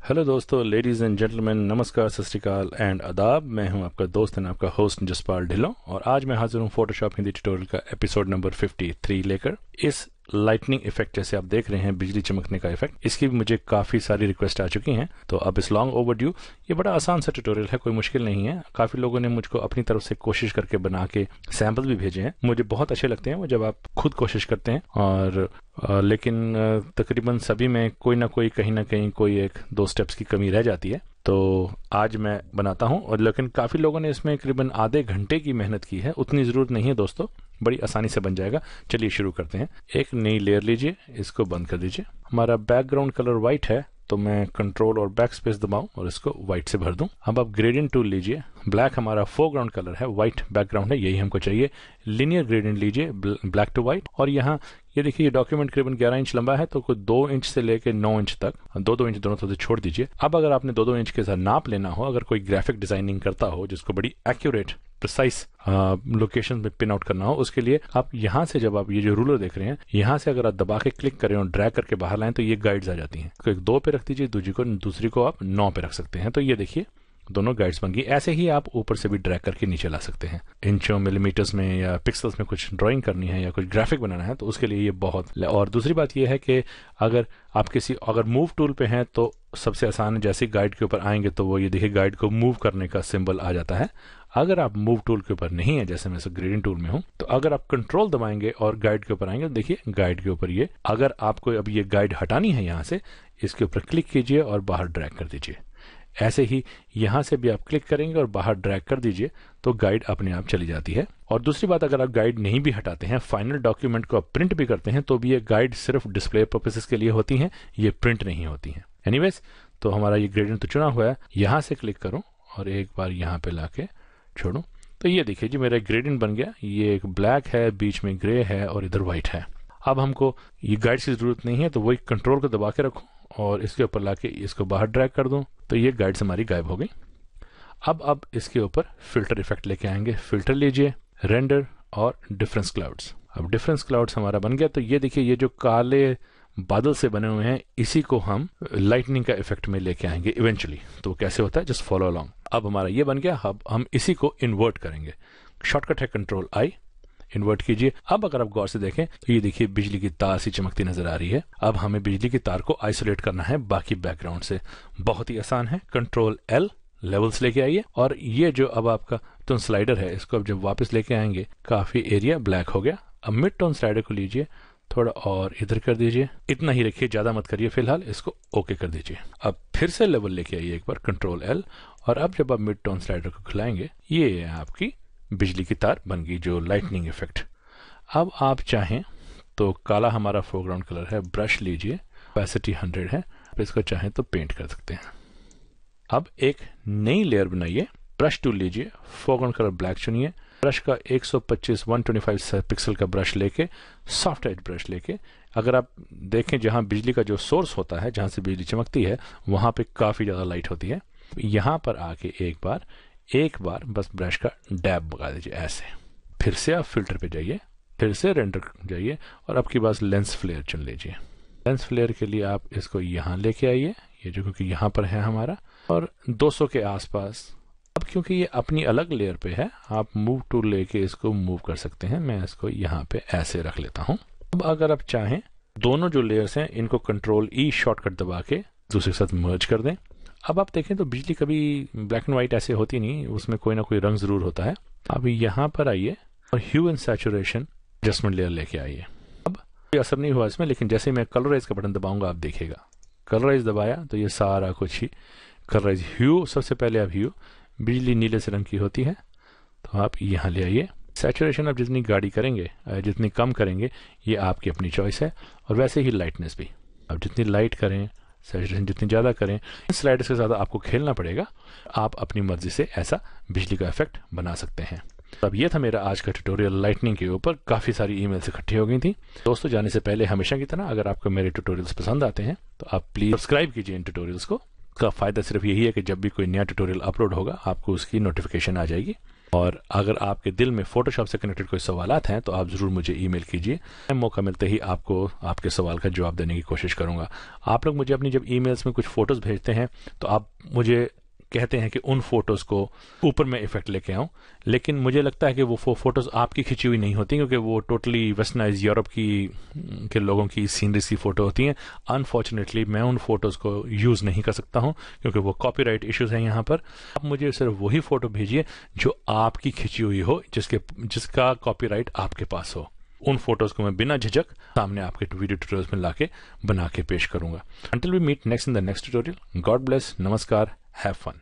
Hello दोस्तों, ladies and gentleman, नमस्कार, सत श्री अकाल एंड आदाब। मैं हूं आपका दोस्त एंड आपका होस्ट जसपाल ढिल्लों और आज मैं हाजिर हूं फोटोशॉप हिंदी ट्यूटोरियल का एपिसोड नंबर 53 लेकर। इस लाइटनिंग इफेक्ट, जैसे आप देख रहे हैं बिजली चमकने का इफेक्ट, इसकी भी मुझे काफी सारी रिक्वेस्ट आ चुकी हैं। तो अब इस लॉन्ग ओवरड्यू, ये बड़ा आसान सा ट्यूटोरियल है, कोई मुश्किल नहीं है। काफी लोगों ने मुझको अपनी तरफ से कोशिश करके बना के सैंपल भी भेजे हैं। मुझे बहुत अच्छे लगते हैं वो जब आप खुद कोशिश करते हैं। और लेकिन तकरीबन सभी में कोई ना कोई, कहीं ना कहीं कोई एक दो स्टेप्स की कमी रह जाती है। तो आज मैं बनाता हूं, और लेकिन काफी लोगों ने इसमें करीबन आधे घंटे की मेहनत की है। उतनी जरूरत नहीं है दोस्तों, बड़ी आसानी से बन जाएगा। चलिए शुरू करते हैं। एक नई लेयर लीजिए, इसको बंद कर दीजिए। हमारा बैकग्राउंड कलर व्हाइट है, तो मैं कंट्रोल और बैक स्पेस दबाऊं और इसको व्हाइट से भर दूं। अब आप ग्रेडियंट टूल लीजिए। ब्लैक हमारा फोरग्राउंड कलर है, व्हाइट बैकग्राउंड है, यही हमको चाहिए। लिनियर ग्रेडियंट लीजिए, ब्लैक टू व्हाइट। और यहाँ ये देखिए, ये डॉक्यूमेंट करीबन 11 इंच लंबा है, तो कोई 2 इंच से लेकर 9 इंच तक, 2-2 इंच दोनों तरफ से छोड़ दीजिए। अब अगर आपने 2-2 इंच के साथ नाप लेना हो, अगर कोई ग्राफिक डिजाइनिंग करता हो जिसको बड़ी एक्यूरेट प्रिसाइज लोकेशन में पिन आउट करना हो, उसके लिए आप यहाँ से, जब आप ये जो रूलर देख रहे हैं, यहाँ से अगर आप दबा के क्लिक करें और ड्रैग करके बाहर लाएं तो ये गाइड्स आ जाती हैं। तो एक 2 पे रख दीजिए, दूसरी को आप 9 पे रख सकते हैं। तो ये देखिए, दोनों गाइड्स बन गई। ऐसे ही आप ऊपर से भी ड्रैग करके नीचे ला सकते हैं। इंचों, मिलीमीटर्स में या पिक्सल्स में कुछ ड्राइंग करनी है या कुछ ग्राफिक बनाना है तो उसके लिए ये बहुत। और दूसरी बात ये है कि अगर मूव टूल पे हैं तो सबसे आसान है। जैसे गाइड के ऊपर आएंगे तो वो ये देखिए, गाइड को मूव करने का सिंबल आ जाता है। अगर आप मूव टूल के ऊपर नहीं है, जैसे मैं ग्रेडियंट टूल में हूं, तो अगर आप कंट्रोल दबाएंगे और गाइड के ऊपर आएंगे तो देखिए, गाइड के ऊपर ये, अगर आपको अब ये गाइड हटानी है यहाँ से, इसके ऊपर क्लिक कीजिए और बाहर ड्रैग कर दीजिए। ऐसे ही यहां से भी आप क्लिक करेंगे और बाहर ड्रैग कर दीजिए तो गाइड अपने आप चली जाती है। और दूसरी बात, अगर आप गाइड नहीं भी हटाते हैं, फाइनल डॉक्यूमेंट को आप प्रिंट भी करते हैं, तो भी ये गाइड सिर्फ डिस्प्ले पर्पसेस के लिए होती हैं, ये प्रिंट नहीं होती हैं। एनीवेज, तो हमारा ये ग्रेडियंट तो चुना हुआ है। यहां से क्लिक करूं और एक बार यहां पे लाके छोड़ूं तो ये देखिए जी, मेरा ग्रेडियंट बन गया। ये एक ब्लैक है, बीच में ग्रे है और इधर व्हाइट है। अब हमको ये गाइड की जरूरत नहीं है, तो वही कंट्रोल को दबा के रखूं और इसके ऊपर लाके इसको बाहर ड्रैग कर दूं तो ये गाइड्स हमारी गायब हो गई। अब इसके ऊपर फिल्टर इफेक्ट लेके आएंगे। फिल्टर लीजिए, रेंडर और डिफरेंस क्लाउड्स। अब डिफरेंस क्लाउड्स हमारा बन गया। तो ये देखिए, ये जो काले बादल से बने हुए हैं, इसी को हम लाइटनिंग का इफेक्ट में लेके आएंगे इवेंचुअली। तो कैसे होता है, जस्ट फॉलो अलोंग। अब हमारा ये बन गया। अब हम इसी को इन्वर्ट करेंगे। शॉर्टकट है कंट्रोल आई, इन्वर्ट कीजिए। अब अगर आप गौर से देखें तो ये देखिए, बिजली की तार सी चमकती नजर आ रही है। अब हमें बिजली की तार को आइसोलेट करना है बाकी बैकग्राउंड से। बहुत ही आसान है, कंट्रोल एल, लेवल्स लेके आइए। और ये जो अब आपका टोन स्लाइडर है, इसको अब जब वापस लेके आएंगे, काफी एरिया ब्लैक हो गया। अब मिड टोन स्लाइडर को लीजिए, थोड़ा और इधर कर दीजिए। इतना ही रखिए, ज्यादा मत करिए फिलहाल। इसको ओके कर दीजिए। अब फिर से लेवल लेके आइए एक बार, कंट्रोल एल। और अब जब आप मिड टोन स्लाइडर को खिलाएंगे, ये आपकी बिजली की तार बन गई, जो लाइटनिंग इफेक्ट। अब आप चाहें तो काला हमारा फोरग्राउंड कलर है, ब्रश लीजिए, ऑपेसिटी 100 है, आप इसको चाहें तो पेंट कर सकते हैं। अब एक नई लेयर बनाइए, ब्रश टूल लीजिए, फोरग्राउंड कलर ब्लैक चुनिए, ब्रश का 125 पिक्सल का ब्रश लेके, सॉफ्ट एज ब्रश लेके, अगर आप देखें जहां बिजली का जो सोर्स होता है, जहां से बिजली चमकती है, वहां पे काफी ज्यादा लाइट होती है। यहां पर आके एक बार बस ब्रश का डैब लगा दीजिए ऐसे। फिर से आप फिल्टर पे जाइए, फिर से रेंडर जाइए और अब की बात लेंस फ्लेयर चुन लीजिए। लेंस फ्लेयर के लिए आप इसको यहाँ लेके आइए, ये जो क्योंकि यहाँ पर है हमारा, और 200 के आसपास। अब क्योंकि ये अपनी अलग लेयर पे है, आप मूव टूल लेके इसको मूव कर सकते हैं। मैं इसको यहाँ पे ऐसे रख लेता हूँ। अब अगर आप चाहें, दोनों जो लेयर्स हैं इनको कंट्रोल ई शॉर्टकट दबा के दूसरे के साथ मर्ज कर दें। अब आप देखें तो बिजली कभी ब्लैक एंड व्हाइट ऐसे होती नहीं, उसमें कोई ना कोई रंग जरूर होता है। अब यहाँ पर आइए और hue and saturation adjustment layer लेके आइए। अब कोई असर नहीं हुआ इसमें, लेकिन जैसे मैं कलराइज का बटन दबाऊंगा, आप देखिएगा, कलराइज दबाया तो ये सारा कुछ ही कलराइज। ह्यू, सबसे पहले आप ह्यू, बिजली नीले से रंग की होती है, तो आप यहाँ ले आइए। सैचुरेशन आप जितनी गाढ़ी करेंगे, जितनी कम करेंगे, ये आपकी अपनी चॉइस है। और वैसे ही लाइटनेस भी, आप जितनी लाइट करें, सैचुरेशन जितनी ज़्यादा करें, स्लाइडर्स के ज़्यादा आपको खेलना पड़ेगा। आप अपनी मर्जी से ऐसा बिजली का इफेक्ट बना सकते हैं। अब ये था मेरा आज का ट्यूटोरियल लाइटनिंग के ऊपर। काफ़ी सारी ईमेल्स इकट्ठी हो गई थी। दोस्तों, जाने से पहले हमेशा की तरह, अगर आपको मेरे ट्यूटोरियल्स पसंद आते हैं तो आप प्लीज़ सब्सक्राइब कीजिए इन ट्यूटोरियल्स को। का फ़ायदा सिर्फ यही है कि जब भी कोई नया ट्यूटोरियल अपलोड होगा, आपको उसकी नोटिफिकेशन आ जाएगी। और अगर आपके दिल में फोटोशॉप से कनेक्टेड कोई सवालात हैं तो आप ज़रूर मुझे ईमेल कीजिए। मैं मौका मिलते ही आपको आपके सवाल का जवाब देने की कोशिश करूँगा। आप लोग मुझे अपनी जब ईमेल्स में कुछ फ़ोटोज़ भेजते हैं तो आप मुझे कहते हैं कि उन फोटोज़ को ऊपर मैं इफेक्ट लेके आऊँ, लेकिन मुझे लगता है कि वो फोटोज़ आपकी खिंची हुई नहीं होती, क्योंकि वो टोटली वेस्टर्नाइज यूरोप के लोगों की सीनरी सी फ़ोटो होती हैं। अनफॉर्चुनेटली मैं उन फोटोज़ को यूज़ नहीं कर सकता हूँ क्योंकि वो कॉपीराइट इश्यूज़ हैं यहाँ पर। आप मुझे सिर्फ वही फ़ोटो भेजिए जो आपकी खिंची हुई हो, जिसका कॉपीराइट आपके पास हो। उन फोटोज़ को मैं बिना झिझक सामने आपके वीडियो ट्यूटोरियल्स में लाके बना के पेश करूंगा। Until we meet next in the next tutorial, God bless, नमस्कार, have fun.